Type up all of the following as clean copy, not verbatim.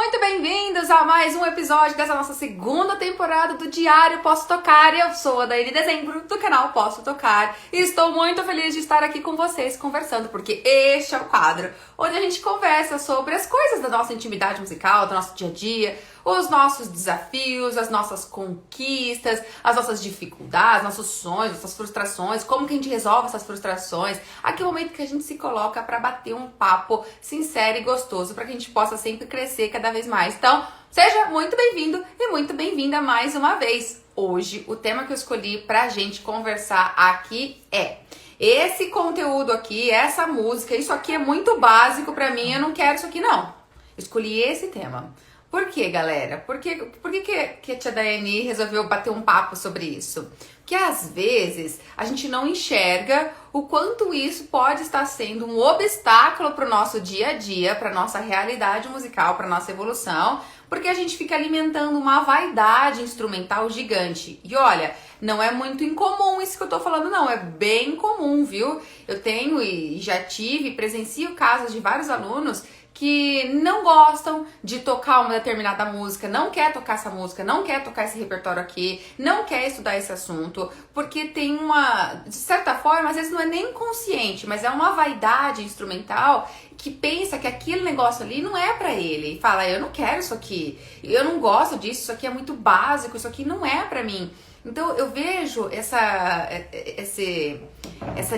muito bem-vindos a mais um episódio dessa nossa segunda temporada do Diário Posso Tocar. Eu sou a Daiane Dezembro, do canal Posso Tocar, e estou muito feliz de estar aqui com vocês conversando, porque este é o quadro onde a gente conversa sobre as coisas da nossa intimidade musical, do nosso dia a dia, os nossos desafios, as nossas conquistas, as nossas dificuldades, nossos sonhos, nossas frustrações, como que a gente resolve essas frustrações, aquele momento que a gente se coloca para bater um papo sincero e gostoso, para que a gente possa sempre crescer cada vez mais. Então, seja muito bem-vindo e muito bem-vinda mais uma vez. Hoje, o tema que eu escolhi pra gente conversar aqui é: esse conteúdo aqui, essa música, isso aqui é muito básico pra mim, eu não quero isso aqui não. Eu escolhi esse tema. Por quê, galera? Por que a tia Daiane resolveu bater um papo sobre isso? Porque às vezes a gente não enxerga o quanto isso pode estar sendo um obstáculo para o nosso dia a dia, para nossa realidade musical, para nossa evolução, porque a gente fica alimentando uma vaidade instrumental gigante. E olha, não é muito incomum isso que eu tô falando, não. É bem comum, viu? Eu tenho e já tive, presencio casos de vários alunos que não gostam de tocar uma determinada música, não quer tocar essa música, não quer tocar esse repertório aqui, não quer estudar esse assunto, porque tem uma, de certa forma, às vezes não é nem consciente, mas é uma vaidade instrumental que pensa que aquele negócio ali não é pra ele, e fala, eu não quero isso aqui, eu não gosto disso, isso aqui é muito básico, isso aqui não é pra mim. Então eu vejo essa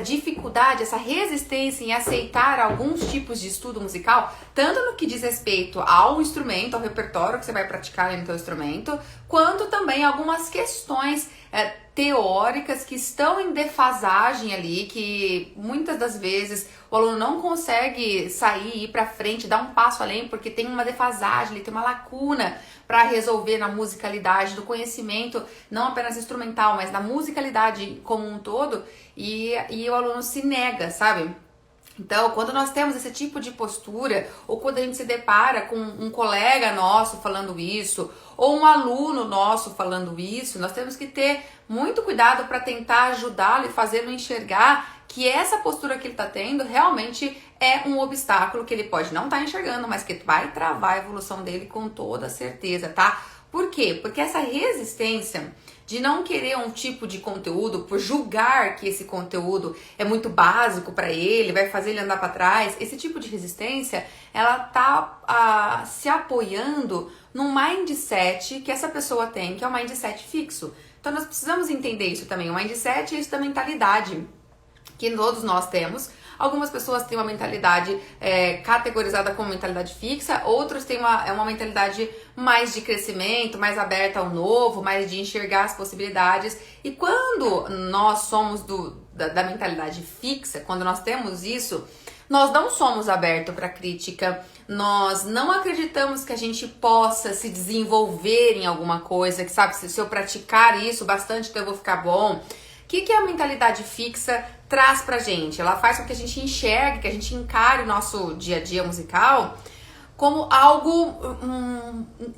dificuldade, essa resistência em aceitar alguns tipos de estudo musical, tanto no que diz respeito ao instrumento, ao repertório que você vai praticar no seu instrumento, quanto também algumas questões teóricas que estão em defasagem ali, que muitas das vezes o aluno não consegue sair, ir pra frente, dar um passo além, porque tem uma defasagem, ele tem uma lacuna para resolver na musicalidade do conhecimento, não apenas instrumental, mas da musicalidade como um todo, e o aluno se nega, sabe? Então, quando nós temos esse tipo de postura, ou quando a gente se depara com um colega nosso falando isso, ou um aluno nosso falando isso, nós temos que ter muito cuidado para tentar ajudá-lo e fazê-lo enxergar que essa postura que ele está tendo realmente é um obstáculo que ele pode não estar enxergando, mas que vai travar a evolução dele com toda certeza, tá? Por quê? Porque essa resistência de não querer um tipo de conteúdo, por julgar que esse conteúdo é muito básico para ele, vai fazer ele andar para trás, esse tipo de resistência, ela tá se apoiando num mindset que essa pessoa tem, que é um mindset fixo. Então nós precisamos entender isso também. O mindset é isso da mentalidade que todos nós temos. Algumas pessoas têm uma mentalidade categorizada como mentalidade fixa, outros têm uma mentalidade mais de crescimento, mais aberta ao novo, mais de enxergar as possibilidades. E quando nós somos da mentalidade fixa, quando nós temos isso, nós não somos abertos para crítica, nós não acreditamos que a gente possa se desenvolver em alguma coisa, que sabe, se eu praticar isso bastante, então eu vou ficar bom. O que a mentalidade fixa traz pra gente? Ela faz com que a gente enxergue, que a gente encare o nosso dia a dia musical como algo,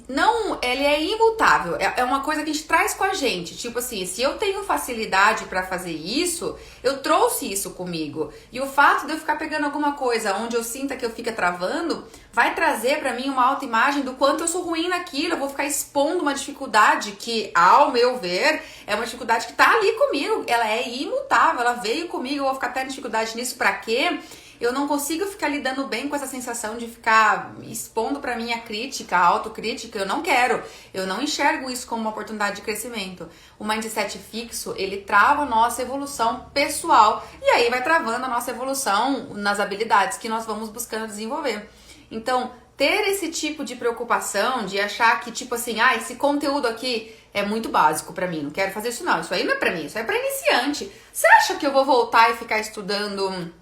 não, ele é imutável, é uma coisa que a gente traz com a gente, tipo assim, se eu tenho facilidade pra fazer isso, eu trouxe isso comigo, e o fato de eu ficar pegando alguma coisa onde eu sinta que eu fico travando, vai trazer pra mim uma autoimagem do quanto eu sou ruim naquilo, eu vou ficar expondo uma dificuldade que, ao meu ver, é uma dificuldade que tá ali comigo, ela é imutável, ela veio comigo, eu vou ficar tendo dificuldade nisso pra quê? Eu não consigo ficar lidando bem com essa sensação de ficar expondo pra mim a crítica, a autocrítica, eu não quero. Eu não enxergo isso como uma oportunidade de crescimento. O mindset fixo, ele trava a nossa evolução pessoal e aí vai travando a nossa evolução nas habilidades que nós vamos buscando desenvolver. Então, ter esse tipo de preocupação, de achar que tipo assim, esse conteúdo aqui é muito básico pra mim, não quero fazer isso não, isso aí não é pra mim, isso é pra iniciante. Você acha que eu vou voltar e ficar estudando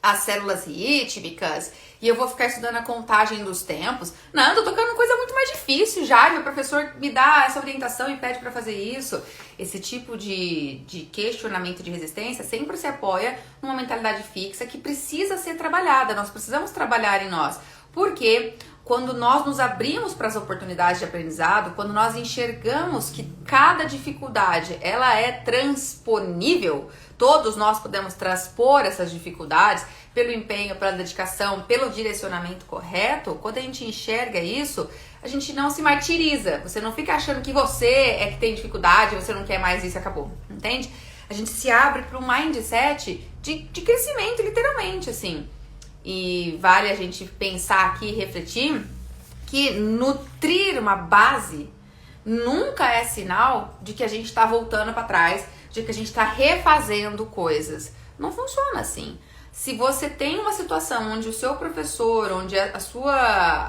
as células rítmicas e eu vou ficar estudando a contagem dos tempos? Não, eu tô tocando coisa muito mais difícil já, meu professor me dá essa orientação e pede pra fazer isso. Esse tipo de questionamento de resistência sempre se apoia numa mentalidade fixa que precisa ser trabalhada, nós precisamos trabalhar em nós. Porque quando nós nos abrimos para as oportunidades de aprendizado, quando nós enxergamos que cada dificuldade ela é transponível, todos nós podemos transpor essas dificuldades pelo empenho, pela dedicação, pelo direcionamento correto, quando a gente enxerga isso, a gente não se martiriza. Você não fica achando que você é que tem dificuldade, você não quer mais isso, acabou, entende? A gente se abre para um mindset de crescimento, literalmente, assim. E vale a gente pensar aqui e refletir que nutrir uma base nunca é sinal de que a gente está voltando para trás, de que a gente está refazendo coisas. Não funciona assim. Se você tem uma situação onde o seu professor, onde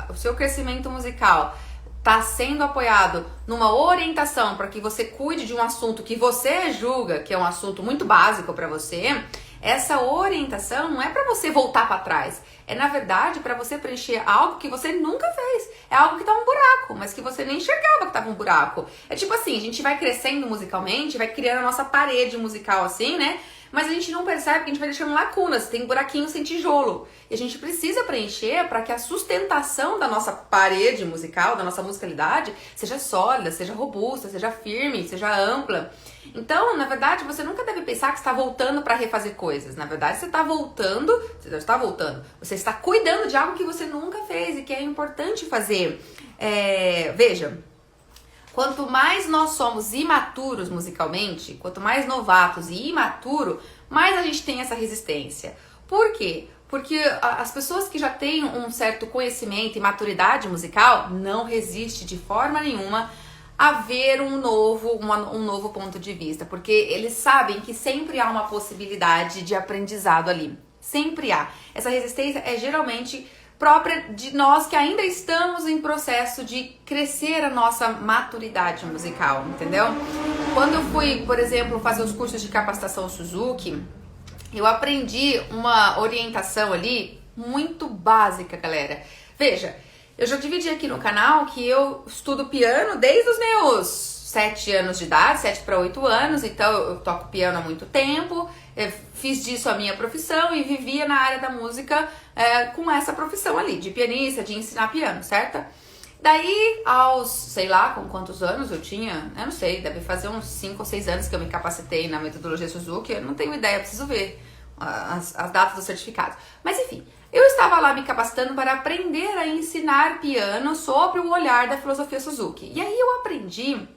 o seu crescimento musical está sendo apoiado numa orientação para que você cuide de um assunto que você julga que é um assunto muito básico para você, essa orientação não é para você voltar para trás, é na verdade para você preencher algo que você nunca fez, é algo que tá um buraco, mas que você nem enxergava que tava um buraco. É tipo assim, a gente vai crescendo musicalmente, vai criando a nossa parede musical assim, né? Mas a gente não percebe que a gente vai deixando lacunas, tem buraquinhos sem tijolo. E a gente precisa preencher para que a sustentação da nossa parede musical, da nossa musicalidade, seja sólida, seja robusta, seja firme, seja ampla. Então, na verdade, você nunca deve pensar que está voltando para refazer coisas. Na verdade, você está voltando, você está cuidando de algo que você nunca fez e que é importante fazer. Veja, quanto mais nós somos imaturos musicalmente, quanto mais novatos e imaturo, mais a gente tem essa resistência. Por quê? Porque as pessoas que já têm um certo conhecimento e maturidade musical não resistem de forma nenhuma a ver um novo ponto de vista, porque eles sabem que sempre há uma possibilidade de aprendizado ali. Sempre há. Essa resistência é geralmente própria de nós que ainda estamos em processo de crescer a nossa maturidade musical, entendeu? Quando eu fui, por exemplo, fazer os cursos de capacitação Suzuki, eu aprendi uma orientação ali muito básica, galera. Veja, eu já dividi aqui no canal que eu estudo piano desde os meus 7 anos de idade, 7 para 8 anos, então eu toco piano há muito tempo, fiz disso a minha profissão e vivia na área da música com essa profissão ali, de pianista, de ensinar piano, certo? Daí, aos, sei lá, com quantos anos eu tinha, eu não sei, deve fazer uns 5 ou 6 anos que eu me capacitei na metodologia Suzuki, eu não tenho ideia, preciso ver as datas dos certificados. Mas enfim, eu estava lá me capacitando para aprender a ensinar piano sobre o olhar da filosofia Suzuki. E aí eu aprendi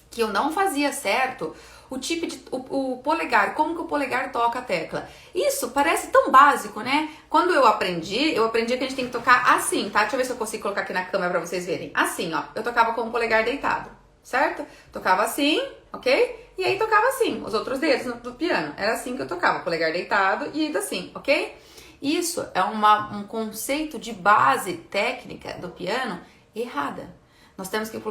que eu não fazia certo o tipo de o polegar, como que o polegar toca a tecla. Isso parece tão básico, né? Quando eu aprendi que a gente tem que tocar assim, tá? Deixa eu ver se eu consigo colocar aqui na câmera para vocês verem. Assim, ó. Eu tocava com o polegar deitado, certo? Tocava assim, ok? E aí tocava assim, os outros dedos do piano. Era assim que eu tocava, polegar deitado e indo assim, ok? Isso é um conceito de base técnica do piano errada. Nós temos que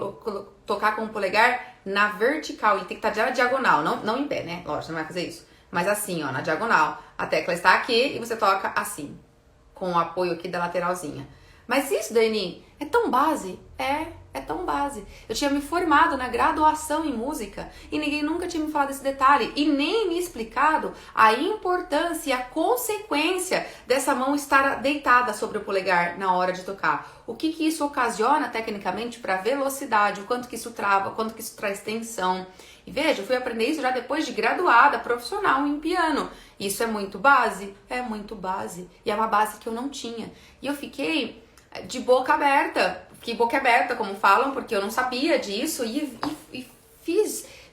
tocar com o polegar na vertical e tem que estar na diagonal, não em pé, né? Lógico, não vai fazer isso. Mas assim, ó, na diagonal. A tecla está aqui e você toca assim, com o apoio aqui da lateralzinha. Mas isso, Dani, é tão base? É tão base. Eu tinha me formado na graduação em música e ninguém nunca tinha me falado desse detalhe e nem me explicado a importância e a consequência dessa mão estar deitada sobre o polegar na hora de tocar. O que isso ocasiona tecnicamente para a velocidade, o quanto que isso trava, o quanto que isso traz tensão. E veja, eu fui aprender isso já depois de graduada, profissional em piano. Isso é muito base? É muito base. E é uma base que eu não tinha. E eu fiquei de boca aberta, como falam, porque eu não sabia disso e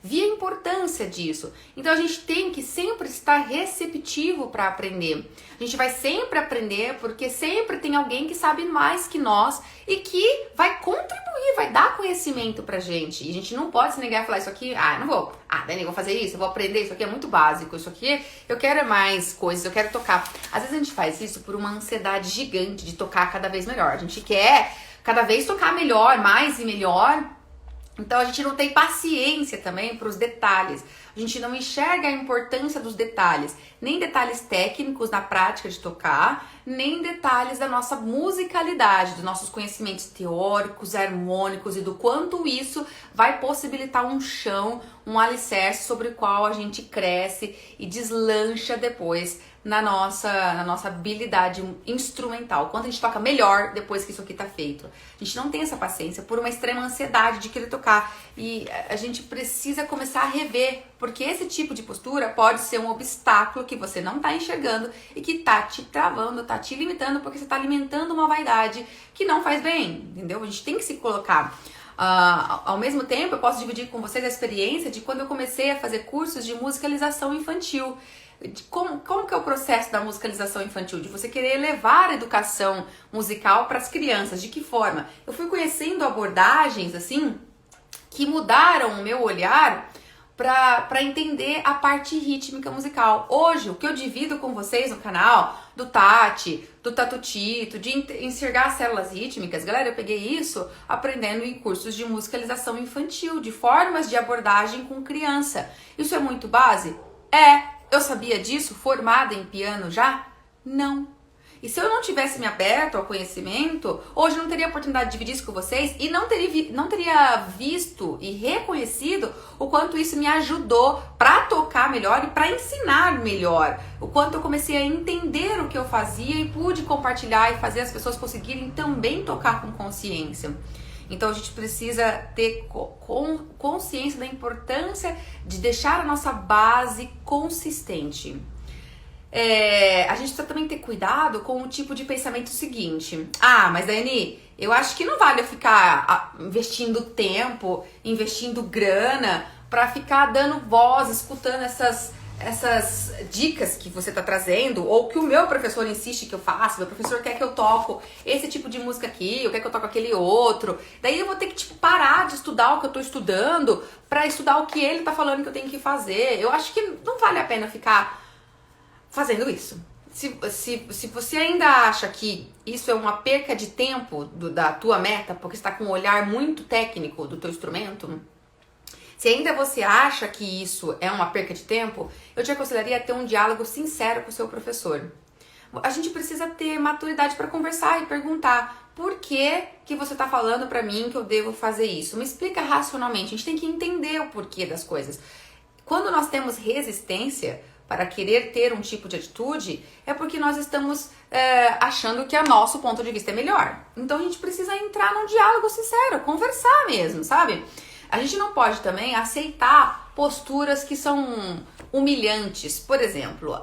vi a importância disso. Então a gente tem que sempre estar receptivo para aprender. A gente vai sempre aprender porque sempre tem alguém que sabe mais que nós e que vai contribuir, vai dar conhecimento pra gente. E a gente não pode se negar a falar isso aqui, não vou. Dani, eu vou fazer isso, eu vou aprender, isso aqui é muito básico, isso aqui eu quero mais coisas, eu quero tocar. Às vezes a gente faz isso por uma ansiedade gigante de tocar cada vez melhor. A gente quer cada vez tocar melhor, mais e melhor. Então a gente não tem paciência também para os detalhes. A gente não enxerga a importância dos detalhes, nem detalhes técnicos na prática de tocar, nem detalhes da nossa musicalidade, dos nossos conhecimentos teóricos, harmônicos e do quanto isso vai possibilitar um chão, um alicerce sobre o qual a gente cresce e deslancha depois na nossa habilidade instrumental, quanto a gente toca melhor depois que isso aqui tá feito. A gente não tem essa paciência por uma extrema ansiedade de querer tocar, e a gente precisa começar a rever, porque esse tipo de postura pode ser um obstáculo que você não tá enxergando e que tá te travando, tá te limitando, porque você tá alimentando uma vaidade que não faz bem, entendeu? A gente tem que se colocar. Ao mesmo tempo, eu posso dividir com vocês a experiência de quando eu comecei a fazer cursos de musicalização infantil. Como que é o processo da musicalização infantil? De você querer elevar a educação musical para as crianças. De que forma? Eu fui conhecendo abordagens, assim, que mudaram o meu olhar para entender a parte rítmica musical. Hoje, o que eu divido com vocês no canal, do Tati, do Tatutito, de enxergar as células rítmicas, galera, eu peguei isso aprendendo em cursos de musicalização infantil, de formas de abordagem com criança. Isso é muito base? Eu sabia disso, formada em piano já? Não. E se eu não tivesse me aberto ao conhecimento, hoje eu não teria a oportunidade de dividir isso com vocês e não teria visto e reconhecido o quanto isso me ajudou para tocar melhor e para ensinar melhor. O quanto eu comecei a entender o que eu fazia e pude compartilhar e fazer as pessoas conseguirem também tocar com consciência. Então a gente precisa ter consciência da importância de deixar a nossa base consistente. A gente precisa também ter cuidado com o tipo de pensamento seguinte. Mas Daiane, eu acho que não vale eu ficar investindo tempo, investindo grana pra ficar dando voz, escutando essas dicas que você tá trazendo, ou que o meu professor insiste que eu faça, meu professor quer que eu toco esse tipo de música aqui, ou quer que eu toque aquele outro. Daí eu vou ter que parar de estudar o que eu tô estudando pra estudar o que ele tá falando que eu tenho que fazer. Eu acho que não vale a pena ficar fazendo isso. Se você ainda acha que isso é uma perca de tempo da tua meta, porque você está com um olhar muito técnico do teu instrumento, se ainda você acha que isso é uma perca de tempo, eu te aconselharia a ter um diálogo sincero com o seu professor. A gente precisa ter maturidade para conversar e perguntar: por que você está falando para mim que eu devo fazer isso? Me explica racionalmente. A gente tem que entender o porquê das coisas. Quando nós temos resistência para querer ter um tipo de atitude, é porque nós estamos achando que o nosso ponto de vista é melhor. Então a gente precisa entrar num diálogo sincero, conversar mesmo, sabe? A gente não pode também aceitar posturas que são humilhantes. Por exemplo,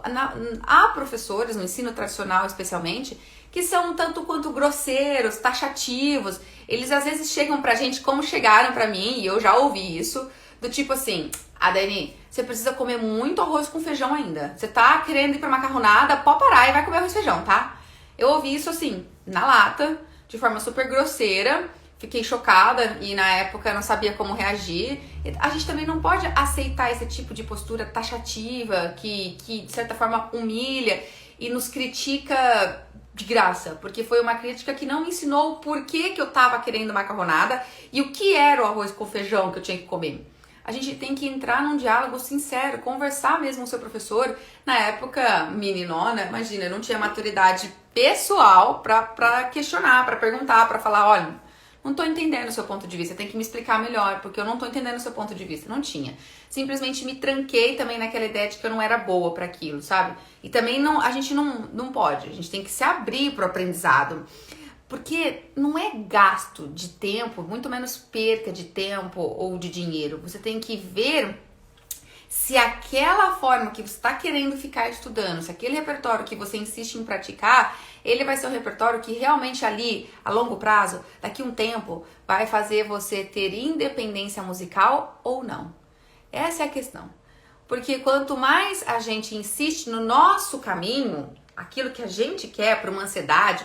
há professores, no ensino tradicional especialmente, que são tanto quanto grosseiros, taxativos. Eles às vezes chegam pra gente como chegaram pra mim, e eu já ouvi isso, do tipo assim: Dani, você precisa comer muito arroz com feijão ainda. Você tá querendo ir pra macarronada, pode parar e vai comer arroz e feijão, tá? Eu ouvi isso assim, na lata, de forma super grosseira. Fiquei chocada e na época eu não sabia como reagir. A gente também não pode aceitar esse tipo de postura taxativa que de certa forma humilha e nos critica de graça, porque foi uma crítica que não me ensinou o porquê que eu tava querendo macarronada e o que era o arroz com feijão que eu tinha que comer. A gente tem que entrar num diálogo sincero, conversar mesmo com o seu professor. Na época, meninona, imagina, eu não tinha maturidade pessoal pra questionar, pra perguntar, pra falar: olha, não tô entendendo o seu ponto de vista, tem que me explicar melhor, porque eu não tô entendendo o seu ponto de vista. Não tinha. Simplesmente me tranquei também naquela ideia de que eu não era boa para aquilo, sabe? E também a gente não pode, a gente tem que se abrir pro aprendizado. Porque não é gasto de tempo, muito menos perca de tempo ou de dinheiro. Você tem que ver se aquela forma que você está querendo ficar estudando, se aquele repertório que você insiste em praticar, ele vai ser um repertório que realmente ali, a longo prazo, daqui a um tempo, vai fazer você ter independência musical ou não. Essa é a questão. Porque quanto mais a gente insiste no nosso caminho, aquilo que a gente quer para uma ansiedade,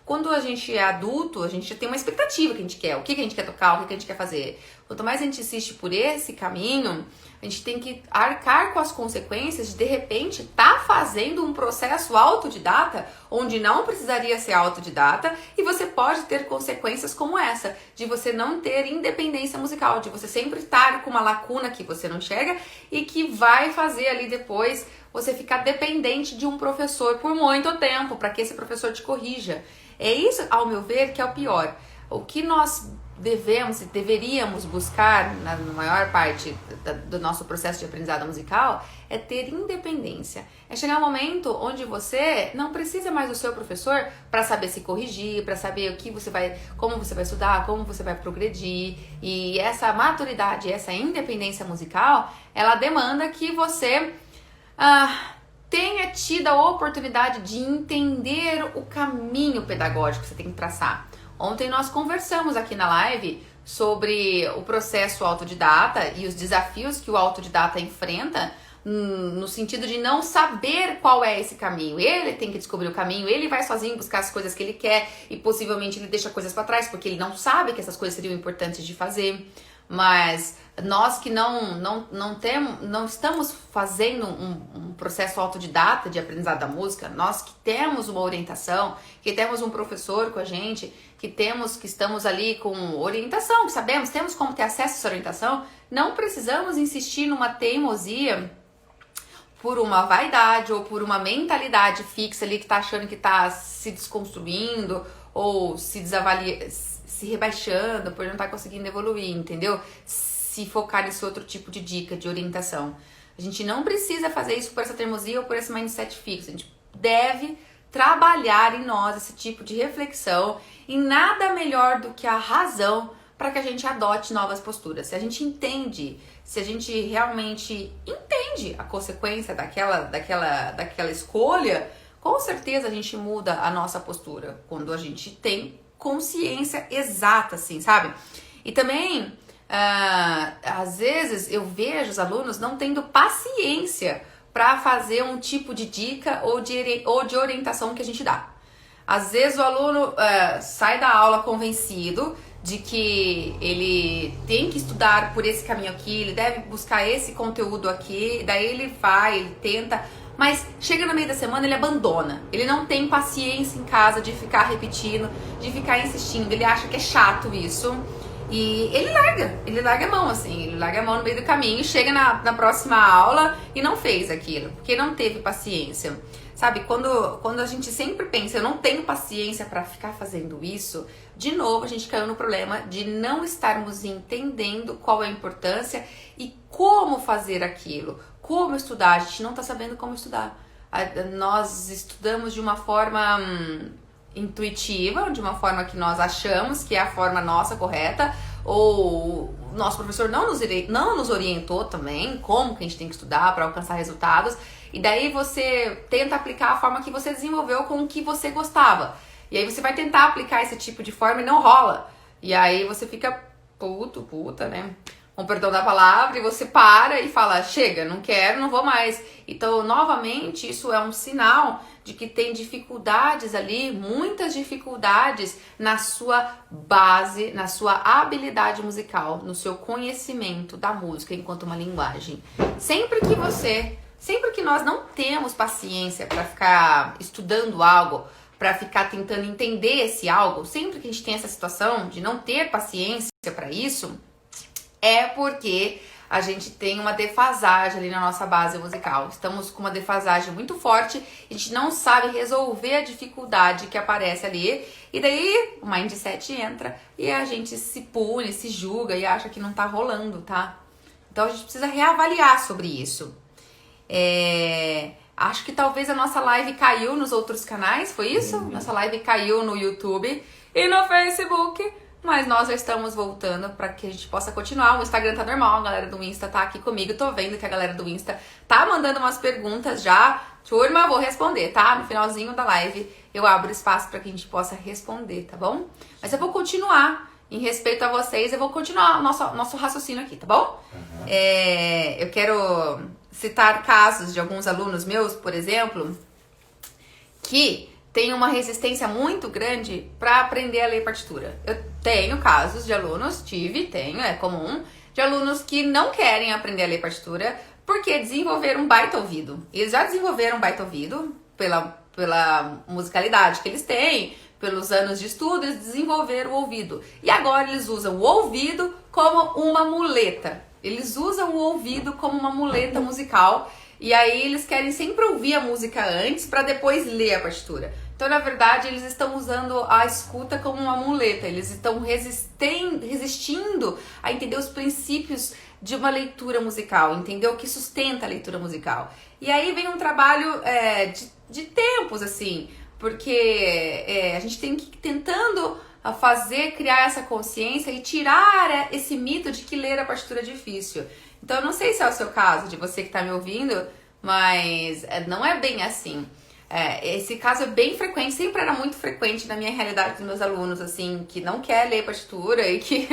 quando a gente é adulto, a gente tem uma expectativa que a gente quer, o que a gente quer tocar, o que a gente quer fazer. Quanto mais a gente insiste por esse caminho, a gente tem que arcar com as consequências de repente estar fazendo um processo autodidata, onde não precisaria ser autodidata, e você pode ter consequências como essa, de você não ter independência musical, de você sempre estar com uma lacuna que você não enxerga e que vai fazer ali depois você ficar dependente de um professor por muito tempo, para que esse professor te corrija. É isso, ao meu ver, que é o pior. O que nós deveríamos buscar na maior parte do nosso processo de aprendizado musical é ter independência. É chegar um momento onde você não precisa mais do seu professor para saber se corrigir, para saber como você vai estudar, como você vai progredir. E essa maturidade, essa independência musical, ela demanda que você tenha tido a oportunidade de entender o caminho pedagógico que você tem que traçar. Ontem nós conversamos aqui na live sobre o processo autodidata e os desafios que o autodidata enfrenta no sentido de não saber qual é esse caminho. Ele tem que descobrir o caminho, ele vai sozinho buscar as coisas que ele quer e possivelmente ele deixa coisas para trás porque ele não sabe que essas coisas seriam importantes de fazer. Mas nós que não estamos fazendo um processo autodidata de aprendizado da música, nós que temos uma orientação, que temos um professor com a gente, que estamos ali com orientação, que sabemos, temos como ter acesso a essa orientação, não precisamos insistir numa teimosia por uma vaidade ou por uma mentalidade fixa ali que tá achando que tá se desconstruindo ou se rebaixando por não estar conseguindo evoluir, entendeu? Se focar nesse outro tipo de dica, de orientação. A gente não precisa fazer isso por essa teimosia ou por esse mindset fixo. A gente deve trabalhar em nós esse tipo de reflexão e nada melhor do que a razão para que a gente adote novas posturas. Se a gente entende, se a gente realmente entende a consequência daquela escolha, com certeza a gente muda a nossa postura quando a gente tem consciência exata, assim, sabe? E também, às vezes, eu vejo os alunos não tendo paciência para fazer um tipo de dica ou de orientação que a gente dá. Às vezes o aluno sai da aula convencido de que ele tem que estudar por esse caminho aqui, ele deve buscar esse conteúdo aqui, daí ele vai, ele tenta, mas chega no meio da semana ele abandona. Ele não tem paciência em casa de ficar repetindo, de ficar insistindo, ele acha que é chato isso. E ele larga a mão, assim, ele larga a mão no meio do caminho, chega na próxima aula e não fez aquilo, porque não teve paciência. Sabe, quando a gente sempre pensa, eu não tenho paciência para ficar fazendo isso, de novo a gente caiu no problema de não estarmos entendendo qual é a importância e como fazer aquilo, como estudar. A gente não tá sabendo como estudar. Nós estudamos de uma forma intuitiva, de uma forma que nós achamos que é a forma nossa correta, ou o nosso professor não nos orientou também como que a gente tem que estudar para alcançar resultados, e daí você tenta aplicar a forma que você desenvolveu com o que você gostava, e aí você vai tentar aplicar esse tipo de forma e não rola, e aí você fica puta, né? Com perdão da palavra, e você para e fala, chega, não quero, não vou mais. Então, novamente, isso é um sinal de que tem dificuldades ali, muitas dificuldades na sua base, na sua habilidade musical, no seu conhecimento da música enquanto uma linguagem. Sempre que nós não temos paciência para ficar estudando algo, para ficar tentando entender esse algo, sempre que a gente tem essa situação de não ter paciência para isso, é porque a gente tem uma defasagem ali na nossa base musical. Estamos com uma defasagem muito forte, a gente não sabe resolver a dificuldade que aparece ali, e daí o mindset entra e a gente se pune, se julga e acha que não tá rolando, tá? Então a gente precisa reavaliar sobre isso. Acho que talvez a nossa live caiu nos outros canais, foi isso? Nossa live caiu no YouTube e no Facebook. Mas nós já estamos voltando para que a gente possa continuar. O Instagram tá normal, a galera do Insta tá aqui comigo. Tô vendo que a galera do Insta tá mandando umas perguntas já. Turma, vou responder, tá? No finalzinho da live eu abro espaço para que a gente possa responder, tá bom? Mas eu vou continuar, em respeito a vocês, eu vou continuar o nosso raciocínio aqui, tá bom? Eu quero citar casos de alguns alunos meus, por exemplo, que tem uma resistência muito grande para aprender a ler partitura. Eu tenho casos de alunos, é comum, de alunos que não querem aprender a ler partitura porque desenvolveram um baita ouvido. Eles já desenvolveram um baita ouvido pela musicalidade que eles têm, pelos anos de estudo, eles desenvolveram o ouvido. E agora eles usam o ouvido como uma muleta. Eles usam o ouvido como uma muleta musical. E aí eles querem sempre ouvir a música antes para depois ler a partitura. Então, na verdade, eles estão usando a escuta como uma muleta, eles estão resistindo a entender os princípios de uma leitura musical, entender o que sustenta a leitura musical. E aí vem um trabalho de tempos, assim, porque a gente tem que ir tentando criar essa consciência e tirar esse mito de que ler a partitura é difícil. Então, eu não sei se é o seu caso, de você que está me ouvindo, mas não é bem assim. Esse caso é bem frequente, sempre era muito frequente na minha realidade dos meus alunos, assim, que não quer ler partitura e que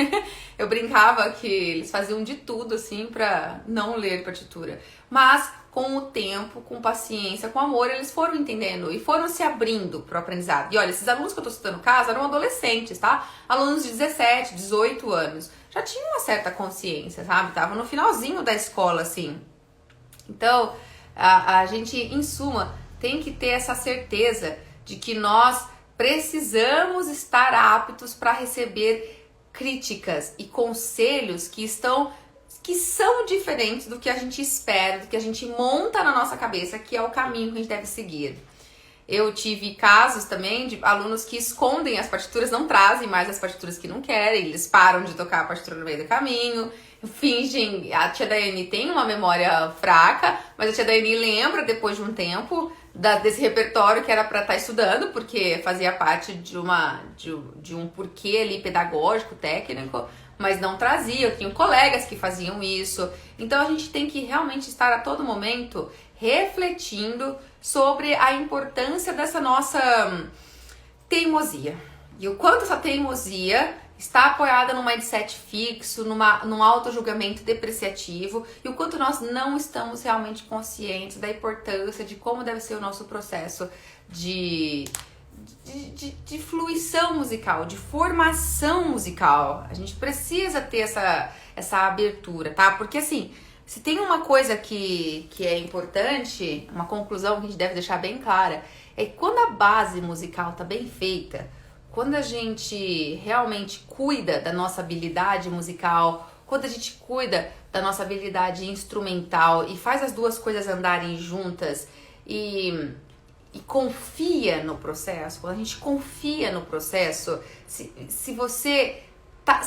eu brincava que eles faziam de tudo, assim, pra não ler partitura. Mas, com o tempo, com paciência, com amor, eles foram entendendo e foram se abrindo pro aprendizado. E olha, esses alunos que eu tô citando no caso eram adolescentes, tá? Alunos de 17, 18 anos. Já tinham uma certa consciência, sabe? Estavam no finalzinho da escola, assim. Então, a gente, em suma, tem que ter essa certeza de que nós precisamos estar aptos para receber críticas e conselhos que são diferentes do que a gente espera, do que a gente monta na nossa cabeça, que é o caminho que a gente deve seguir. Eu tive casos também de alunos que escondem as partituras, não trazem mais as partituras que não querem, eles param de tocar a partitura no meio do caminho, fingem. A tia Daiane tem uma memória fraca, mas a tia Daiane lembra depois de um tempo desse repertório que era para estar estudando, porque fazia parte de um porquê ali pedagógico, técnico, mas não trazia. Eu tinha colegas que faziam isso. Então a gente tem que realmente estar a todo momento refletindo sobre a importância dessa nossa teimosia. E o quanto essa teimosia está apoiada num mindset fixo, num auto-julgamento depreciativo, e o quanto nós não estamos realmente conscientes da importância de como deve ser o nosso processo de fluição musical, de formação musical. A gente precisa ter essa abertura, tá? Porque assim, se tem uma coisa que é importante, uma conclusão que a gente deve deixar bem clara, é que quando a base musical tá bem feita, quando a gente realmente cuida da nossa habilidade musical, quando a gente cuida da nossa habilidade instrumental e faz as duas coisas andarem juntas e confia no processo, quando a gente confia no processo, se você tá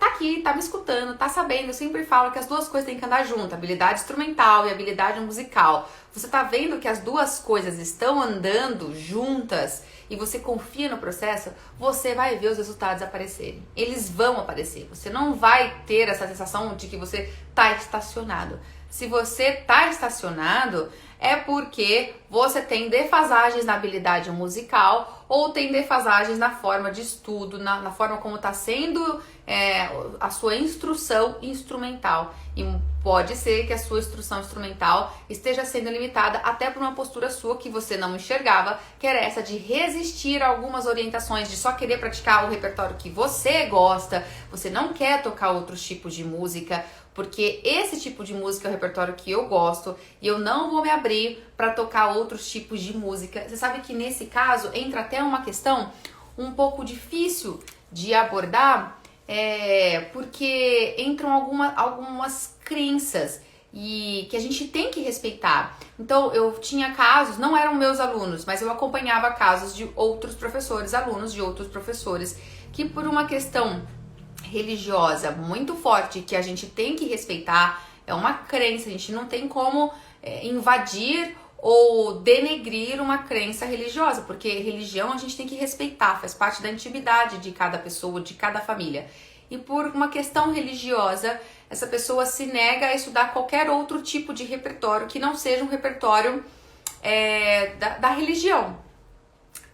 aqui, tá me escutando, tá sabendo, eu sempre falo que as duas coisas têm que andar juntas, habilidade instrumental e habilidade musical. Você tá vendo que as duas coisas estão andando juntas e você confia no processo, você vai ver os resultados aparecerem. Eles vão aparecer. Você não vai ter essa sensação de que você tá estacionado. Se você tá estacionado, é porque você tem defasagens na habilidade musical ou tem defasagens na forma de estudo, na forma como está sendo a sua instrução instrumental. E pode ser que a sua instrução instrumental esteja sendo limitada até por uma postura sua que você não enxergava, que era essa de resistir a algumas orientações, de só querer praticar o repertório que você gosta, você não quer tocar outros tipos de música, porque esse tipo de música é o repertório que eu gosto e eu não vou me abrir para tocar outros tipos de música. Você sabe que nesse caso entra até uma questão um pouco difícil de abordar, porque entram algumas crenças e que a gente tem que respeitar. Então eu tinha casos, não eram meus alunos, mas eu acompanhava casos de outros professores, alunos de outros professores, que por uma questão religiosa muito forte que a gente tem que respeitar, é uma crença, a gente não tem como invadir ou denegrir uma crença religiosa, porque religião a gente tem que respeitar, faz parte da intimidade de cada pessoa, de cada família. E por uma questão religiosa, essa pessoa se nega a estudar qualquer outro tipo de repertório que não seja um repertório da religião.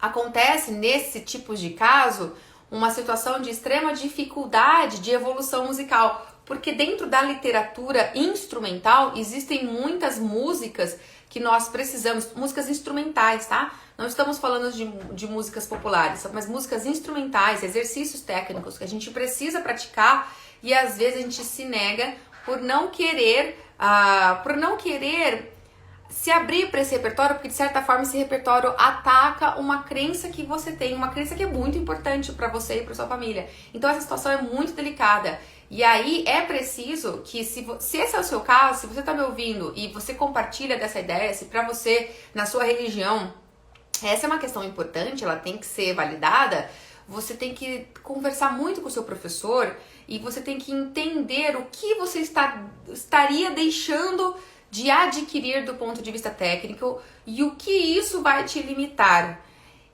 Acontece nesse tipo de caso uma situação de extrema dificuldade de evolução musical, porque dentro da literatura instrumental existem muitas músicas que nós precisamos, músicas instrumentais, tá? Não estamos falando de músicas populares, mas músicas instrumentais, exercícios técnicos que a gente precisa praticar e às vezes a gente se nega por não querer se abrir para esse repertório, porque de certa forma esse repertório ataca uma crença que você tem, uma crença que é muito importante para você e para sua família. Então essa situação é muito delicada. E aí é preciso que, se esse é o seu caso, se você está me ouvindo e você compartilha dessa ideia, se para você, na sua religião, Essa é uma questão importante, ela tem que ser validada. Você tem que conversar muito com o seu professor e você tem que entender o que você estaria deixando de adquirir do ponto de vista técnico e o que isso vai te limitar.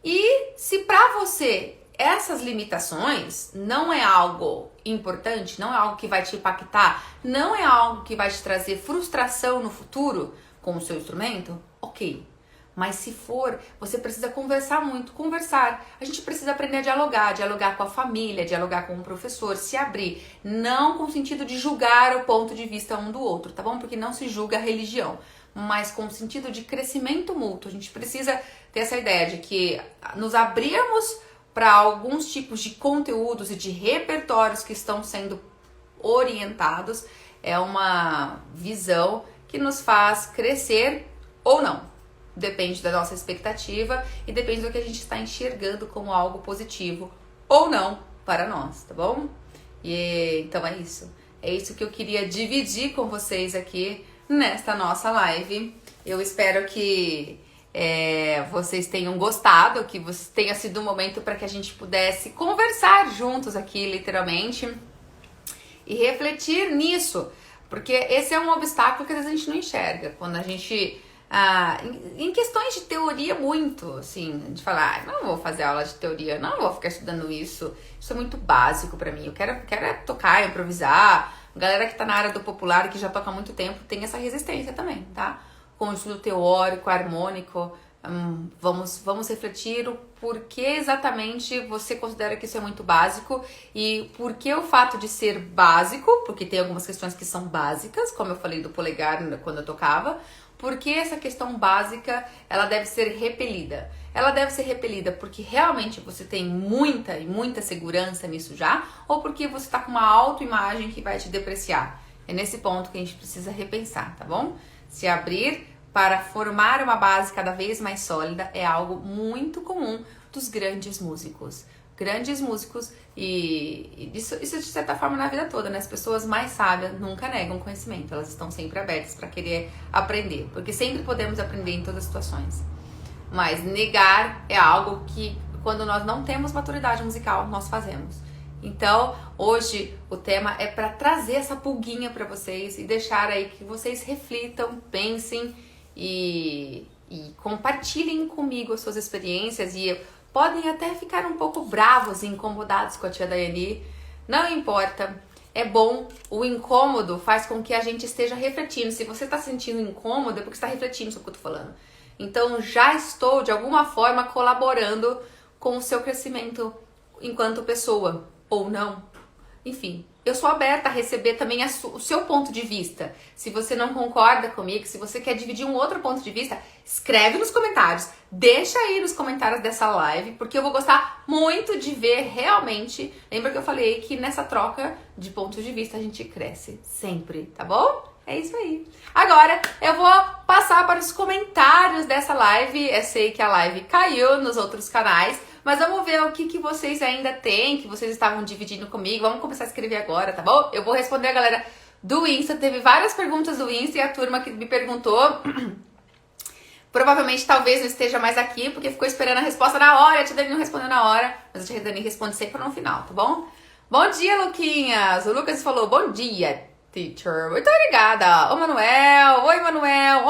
E se para você essas limitações não é algo importante, não é algo que vai te impactar, não é algo que vai te trazer frustração no futuro com o seu instrumento, ok. Mas se for, você precisa conversar muito, conversar. A gente precisa aprender a dialogar com a família, dialogar com o professor, se abrir. Não com o sentido de julgar o ponto de vista um do outro, tá bom? Porque não se julga a religião, mas com o sentido de crescimento mútuo. A gente precisa ter essa ideia de que nos abrirmos para alguns tipos de conteúdos e de repertórios que estão sendo orientados é uma visão que nos faz crescer ou não. Depende da nossa expectativa e depende do que a gente está enxergando como algo positivo ou não para nós, tá bom? E então é isso. É isso que eu queria dividir com vocês aqui nesta nossa live. Eu espero que vocês tenham gostado, que tenha sido um momento para que a gente pudesse conversar juntos aqui, literalmente, e refletir nisso, porque esse é um obstáculo que às vezes a gente não enxerga. Quando a gente... em questões de teoria muito, assim, de falar, não vou fazer aula de teoria, não vou ficar estudando isso é muito básico pra mim, eu quero tocar, improvisar. A galera que tá na área do popular, que já toca há muito tempo, tem essa resistência também, tá? Com o estudo teórico, harmônico, vamos refletir o porquê exatamente você considera que isso é muito básico e por que o fato de ser básico, porque tem algumas questões que são básicas, como eu falei do polegar quando eu tocava, porque essa questão básica, ela deve ser repelida. Ela deve ser repelida porque realmente você tem muita segurança nisso já, ou porque você está com uma autoimagem que vai te depreciar. É nesse ponto que a gente precisa repensar, tá bom? Se abrir para formar uma base cada vez mais sólida é algo muito comum dos grandes músicos. Grandes músicos e isso de certa forma na vida toda, né? As pessoas mais sábias nunca negam conhecimento, elas estão sempre abertas para querer aprender, porque sempre podemos aprender em todas as situações. Mas negar é algo que quando nós não temos maturidade musical, nós fazemos. Então, hoje o tema é para trazer essa pulguinha para vocês e deixar aí que vocês reflitam, pensem e compartilhem comigo as suas experiências e podem até ficar um pouco bravos e incomodados com a tia Daiane. Não importa, é bom. O incômodo faz com que a gente esteja refletindo. Se você está sentindo incômodo, é porque está refletindo sobre o que eu estou falando. Então, já estou, de alguma forma, colaborando com o seu crescimento enquanto pessoa, ou não. Enfim, eu sou aberta a receber também o seu ponto de vista. Se você não concorda comigo, se você quer dividir um outro ponto de vista, escreve nos comentários. Deixa aí nos comentários dessa live, porque eu vou gostar muito de ver realmente. Lembra que eu falei que nessa troca de pontos de vista a gente cresce sempre, tá bom? É isso aí. Agora eu vou passar para os comentários dessa live. Eu sei que a live caiu nos outros canais, mas vamos ver o que vocês ainda têm, que vocês estavam dividindo comigo. Vamos começar a escrever agora, tá bom? Eu vou responder a galera do Insta. Teve várias perguntas do Insta e a turma que me perguntou. Provavelmente, talvez não esteja mais aqui, porque ficou esperando a resposta na hora. A tia Dani não respondeu na hora, mas a tia Dani responde sempre no final, tá bom? Bom dia, Luquinhas! O Lucas falou, bom dia, teacher. Muito obrigada. Ô, Manuel. Oi, Manuel.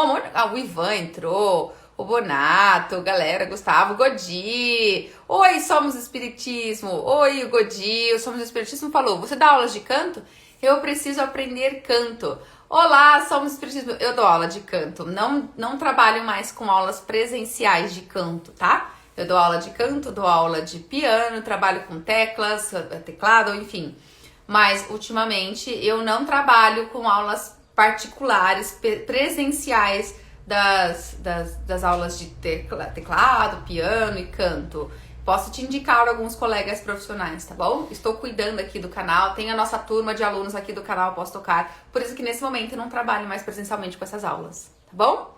O Ivan entrou. O Bonato, galera, Gustavo, Godi. Oi, Somos Espiritismo. Oi, o Godi, o Somos Espiritismo falou, você dá aulas de canto? Eu preciso aprender canto. Olá, Somos Espiritismo. Eu dou aula de canto. Não trabalho mais com aulas presenciais de canto, tá? Eu dou aula de canto, dou aula de piano, trabalho com teclas, teclado, enfim. Mas, ultimamente, eu não trabalho com aulas particulares, presenciais das aulas de teclado, piano e canto. Posso te indicar alguns colegas profissionais, tá bom? Estou cuidando aqui do canal, tem a nossa turma de alunos aqui do canal Posso Tocar, por isso que nesse momento eu não trabalho mais presencialmente com essas aulas, tá bom?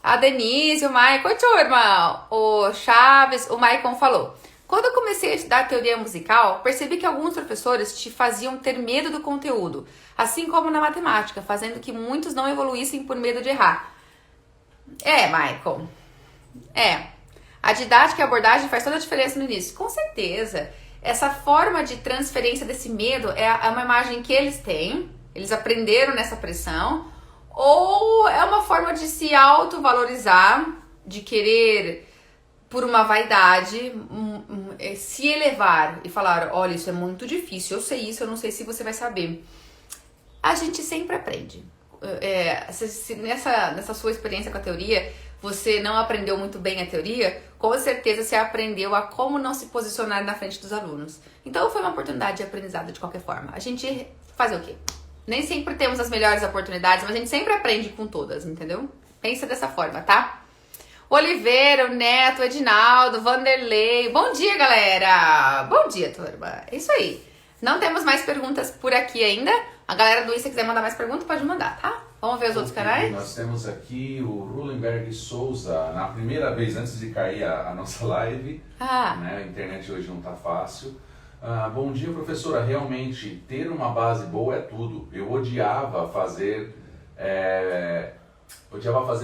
A Denise, o Maicon, oi, turma! O Chaves, o Maicon falou, quando eu comecei a estudar teoria musical, percebi que alguns professores te faziam ter medo do conteúdo, assim como na matemática, fazendo que muitos não evoluíssem por medo de errar. Maicon, A didática e a abordagem faz toda a diferença no início. Com certeza. Essa forma de transferência desse medo é uma imagem que eles têm, eles aprenderam nessa pressão, ou é uma forma de se autovalorizar, de querer, por uma vaidade, se elevar e falar, olha, isso é muito difícil, eu sei isso, eu não sei se você vai saber. A gente sempre aprende. Se nessa sua experiência com a teoria, você não aprendeu muito bem a teoria, com certeza você aprendeu a como não se posicionar na frente dos alunos. Então foi uma oportunidade de aprendizado de qualquer forma. A gente fazer o quê? Nem sempre temos as melhores oportunidades, mas a gente sempre aprende com todas, entendeu? Pensa dessa forma, tá? Oliveira, o Neto, o Edinaldo, Vanderlei. Bom dia, galera! Bom dia, turma. É isso aí. Não temos mais perguntas por aqui ainda. A galera do Insta quiser mandar mais perguntas, pode mandar, tá? Vamos ver os outros canais? Nós temos aqui o Rulenberg Souza, na primeira vez antes de cair a nossa live. Né? A internet hoje não tá fácil. Bom dia, professora. Realmente, ter uma base boa é tudo. Eu odiava fazer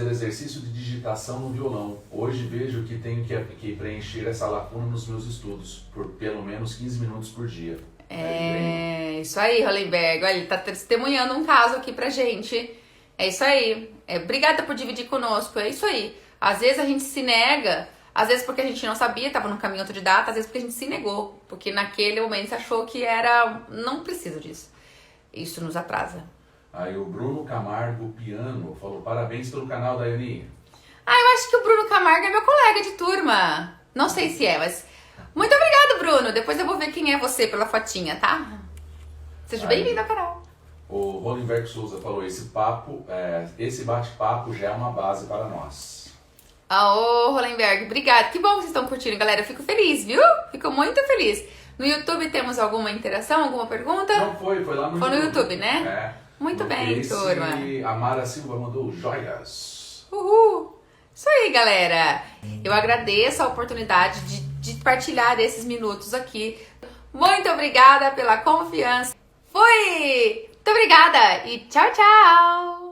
exercício de digitação no violão. Hoje vejo que tenho que preencher essa lacuna nos meus estudos, por pelo menos 15 minutos por dia. Isso aí, Hollenberg. Olha, ele tá testemunhando um caso aqui pra gente. É isso aí. Obrigada por dividir conosco. É isso aí. Às vezes a gente se nega, às vezes porque a gente não sabia, tava no caminho autodidata, às vezes porque a gente se negou. Porque naquele momento você achou que não preciso disso. Isso nos atrasa. Aí o Bruno Camargo Piano falou, parabéns pelo canal, Daiane. Eu acho que o Bruno Camargo é meu colega de turma. Não sei se é, mas... Muito obrigado, Bruno. Depois eu vou ver quem é você pela fotinha, tá? Seja bem-vindo ao canal. O Rolenberg Souza falou, esse bate-papo já é uma base para nós. Ô, Rolenberg, obrigado. Que bom que vocês estão curtindo, galera. Eu fico feliz, viu? Fico muito feliz. No YouTube temos alguma interação, alguma pergunta? Não, foi lá no YouTube. Foi no YouTube, né? Muito bem, turma. A Mara Silva mandou joias. Uhul. Isso aí, galera. Eu agradeço a oportunidade de partilhar esses minutos aqui. Muito obrigada pela confiança. Fui! Muito obrigada e tchau, tchau!